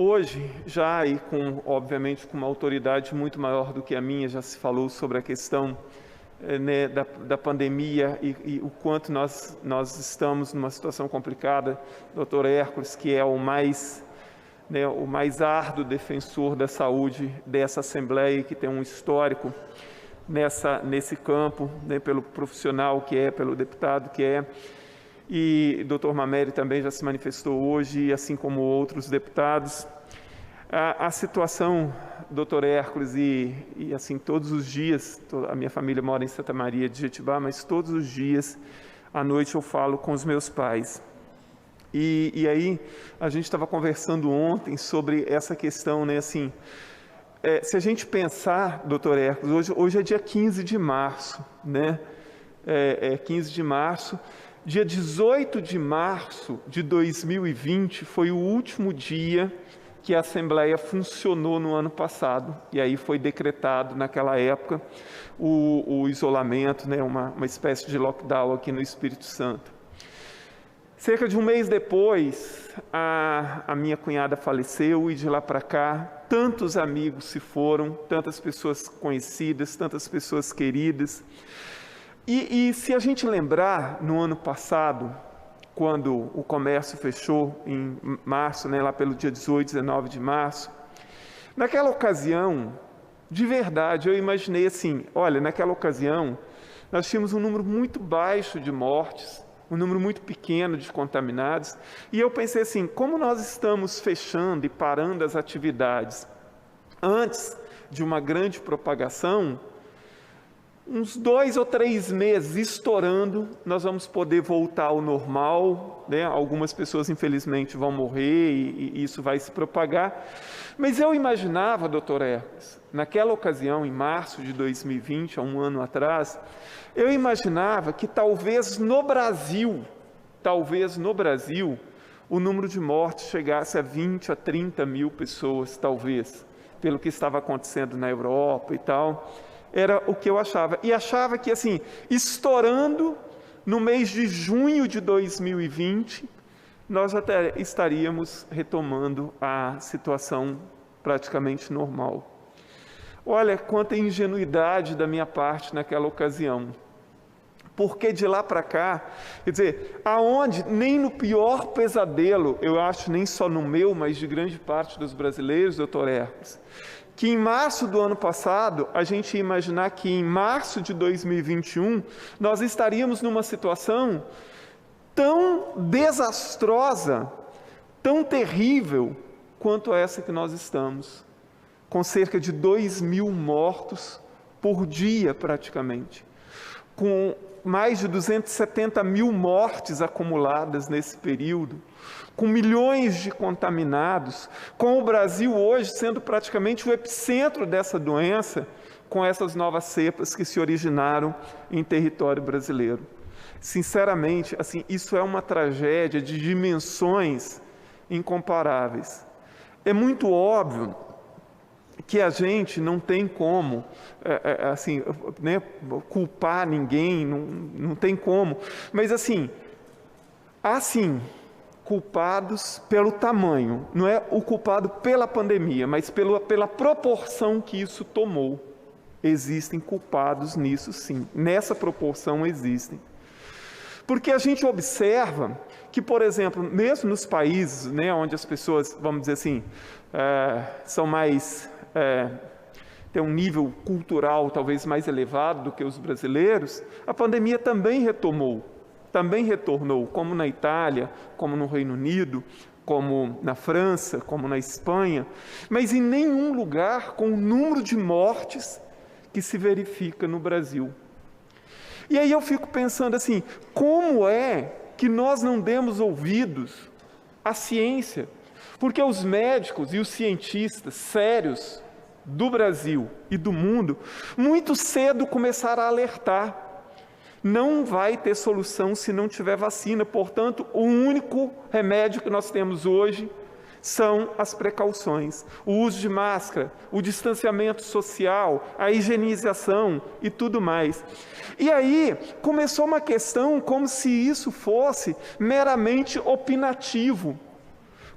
Hoje, já e obviamente com uma autoridade muito maior do que a minha, já se falou sobre a questão da pandemia e o quanto nós estamos numa situação complicada. Dr. Hércules, que é o mais árduo defensor da saúde dessa Assembleia, que tem um histórico nesse campo, pelo profissional que é, pelo deputado que é. E Dr. Mameri também já se manifestou hoje, assim como outros deputados. A situação, Dr. Hércules, e assim, todos os dias, a minha família mora em Santa Maria de Jetibá, mas todos os dias, à noite, eu falo com os meus pais. E aí, a gente estava conversando ontem sobre essa questão, assim, se a gente pensar, Dr. Hércules, hoje é dia 15 de março, 15 de março, dia 18 de março de 2020 foi o último dia que a Assembleia funcionou no ano passado, e aí foi decretado naquela época o isolamento, uma espécie de lockdown aqui no Espírito Santo. Cerca de um mês depois, a minha cunhada faleceu, e de lá para cá, tantos amigos se foram, tantas pessoas conhecidas, tantas pessoas queridas. E se a gente lembrar, no ano passado, quando o comércio fechou em março, lá pelo dia 18, 19 de março, naquela ocasião, de verdade, eu imaginei assim, olha, naquela ocasião, nós tínhamos um número muito baixo de mortes, um número muito pequeno de contaminados, e eu pensei assim, como nós estamos fechando e parando as atividades antes de uma grande propagação, uns 2 ou 3 meses estourando, nós vamos poder voltar ao normal, Algumas pessoas, infelizmente, vão morrer e isso vai se propagar. Mas eu imaginava, Dr. Hércules, naquela ocasião, em março de 2020, há um ano atrás, eu imaginava que talvez no Brasil, o número de mortes chegasse a 20 a 30 mil pessoas, talvez, pelo que estava acontecendo na Europa e tal. Era o que eu achava. E achava que, assim, estourando no mês de junho de 2020, nós até estaríamos retomando a situação praticamente normal. Olha, quanta ingenuidade da minha parte naquela ocasião. Porque de lá para cá, quer dizer, aonde, nem no pior pesadelo, eu acho, nem só no meu, mas de grande parte dos brasileiros, Dr. Hércules, que em março do ano passado, a gente ia imaginar que em março de 2021, nós estaríamos numa situação tão desastrosa, tão terrível, quanto essa que nós estamos, com cerca de 2.000 mortos por dia praticamente, com mais de 270 mil mortes acumuladas nesse período, com milhões de contaminados, com o Brasil hoje sendo praticamente o epicentro dessa doença, com essas novas cepas que se originaram em território brasileiro. Sinceramente, assim, isso é uma tragédia de dimensões incomparáveis. É muito óbvio que a gente não tem como culpar ninguém, não tem como, mas assim, há sim culpados pelo tamanho, não é o culpado pela pandemia, mas pela proporção que isso tomou. Existem culpados nisso sim, nessa proporção existem. Porque a gente observa que, por exemplo, mesmo nos países onde as pessoas, vamos dizer assim, são mais... tem um nível cultural talvez mais elevado do que os brasileiros, a pandemia também retornou, como na Itália, como no Reino Unido, como na França, como na Espanha, mas em nenhum lugar com o número de mortes que se verifica no Brasil. E aí eu fico pensando assim, como é que nós não demos ouvidos à ciência? Porque os médicos e os cientistas sérios do Brasil e do mundo, muito cedo começaram a alertar. Não vai ter solução se não tiver vacina. Portanto, o único remédio que nós temos hoje são as precauções. O uso de máscara, o distanciamento social, a higienização e tudo mais. E aí começou uma questão como se isso fosse meramente opinativo.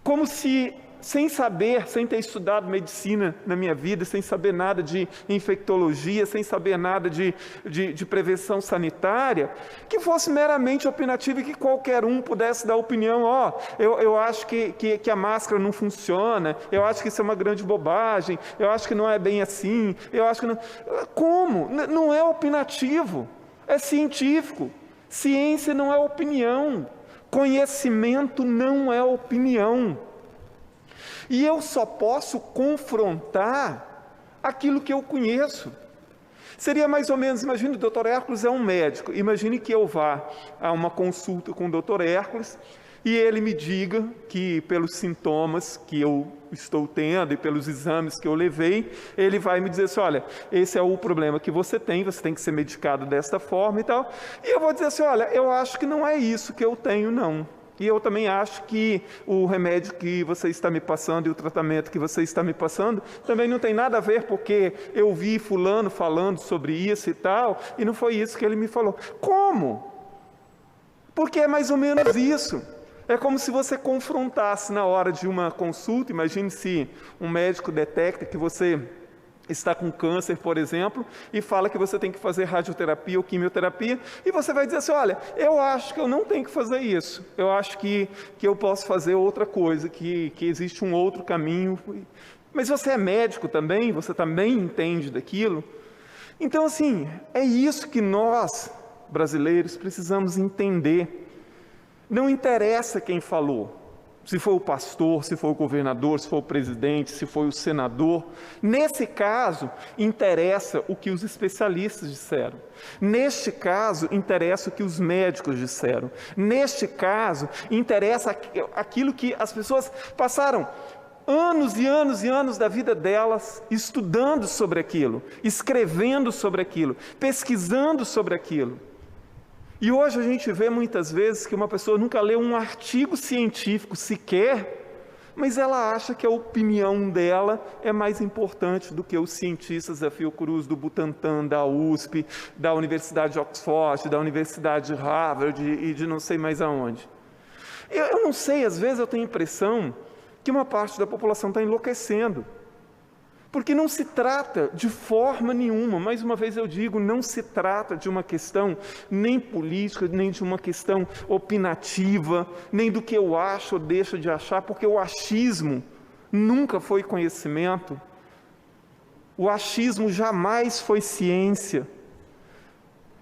Como se sem saber, sem ter estudado medicina na minha vida, sem saber nada de infectologia, sem saber nada de prevenção sanitária, que fosse meramente opinativo e que qualquer um pudesse dar opinião. Eu acho que a máscara não funciona, eu acho que isso é uma grande bobagem, eu acho que não é bem assim, eu acho que não... Como? Não é opinativo, é científico. Ciência não é opinião, conhecimento não é opinião. E eu só posso confrontar aquilo que eu conheço. Seria mais ou menos, imagine, o Dr. Hércules é um médico, imagine que eu vá a uma consulta com o Dr. Hércules e ele me diga que pelos sintomas que eu estou tendo e pelos exames que eu levei, ele vai me dizer assim, olha, esse é o problema que você tem que ser medicado desta forma e tal. E eu vou dizer assim, olha, eu acho que não é isso que eu tenho, não. E eu também acho que o remédio que você está me passando e o tratamento que você está me passando também não tem nada a ver, porque eu vi fulano falando sobre isso e tal, e não foi isso que ele me falou. Como? Porque é mais ou menos isso. É como se você confrontasse na hora de uma consulta. Imagine se um médico detecta que você está com câncer, por exemplo, e fala que você tem que fazer radioterapia ou quimioterapia, e você vai dizer assim, olha, eu acho que eu não tenho que fazer isso, eu acho que eu posso fazer outra coisa, que existe um outro caminho. Mas você é médico também, você também entende daquilo. Então, assim, é isso que nós, brasileiros, precisamos entender. Não interessa quem falou, se foi o pastor, se foi o governador, se foi o presidente, se foi o senador. Nesse caso, interessa o que os especialistas disseram. Neste caso, interessa o que os médicos disseram. Neste caso, interessa aquilo que as pessoas passaram anos e anos e anos da vida delas estudando sobre aquilo, escrevendo sobre aquilo, pesquisando sobre aquilo. E hoje a gente vê muitas vezes que uma pessoa nunca leu um artigo científico sequer, mas ela acha que a opinião dela é mais importante do que os cientistas da Fiocruz, do Butantan, da USP, da Universidade de Oxford, da Universidade de Harvard e de não sei mais aonde. Eu não sei, às vezes eu tenho a impressão que uma parte da população está enlouquecendo. Porque não se trata de forma nenhuma, mais uma vez eu digo, não se trata de uma questão nem política, nem de uma questão opinativa, nem do que eu acho ou deixo de achar, porque o achismo nunca foi conhecimento, o achismo jamais foi ciência.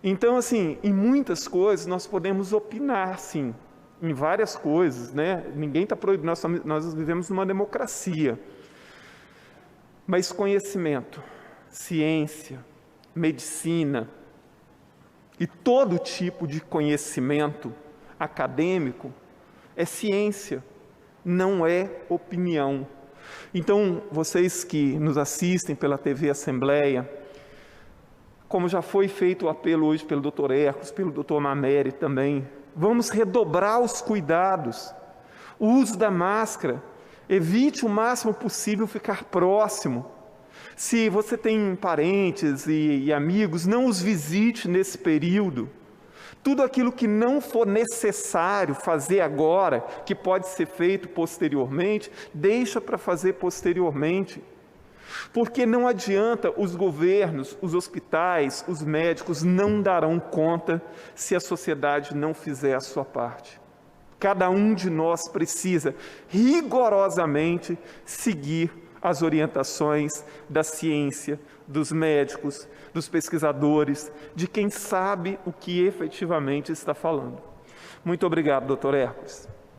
Então, assim, em muitas coisas nós podemos opinar, sim, em várias coisas, né? Ninguém está proibido, nós vivemos numa democracia. Mas conhecimento, ciência, medicina e todo tipo de conhecimento acadêmico é ciência, não é opinião. Então, vocês que nos assistem pela TV Assembleia, como já foi feito o apelo hoje pelo Dr. Hércules, pelo Dr. Mameri também, vamos redobrar os cuidados, o uso da máscara. Evite o máximo possível ficar próximo. Se você tem parentes e amigos, não os visite nesse período. Tudo aquilo que não for necessário fazer agora, que pode ser feito posteriormente, deixa para fazer posteriormente. Porque não adianta os governos, os hospitais, os médicos não darão conta se a sociedade não fizer a sua parte. Cada um de nós precisa rigorosamente seguir as orientações da ciência, dos médicos, dos pesquisadores, de quem sabe o que efetivamente está falando. Muito obrigado, Dr. Hércules.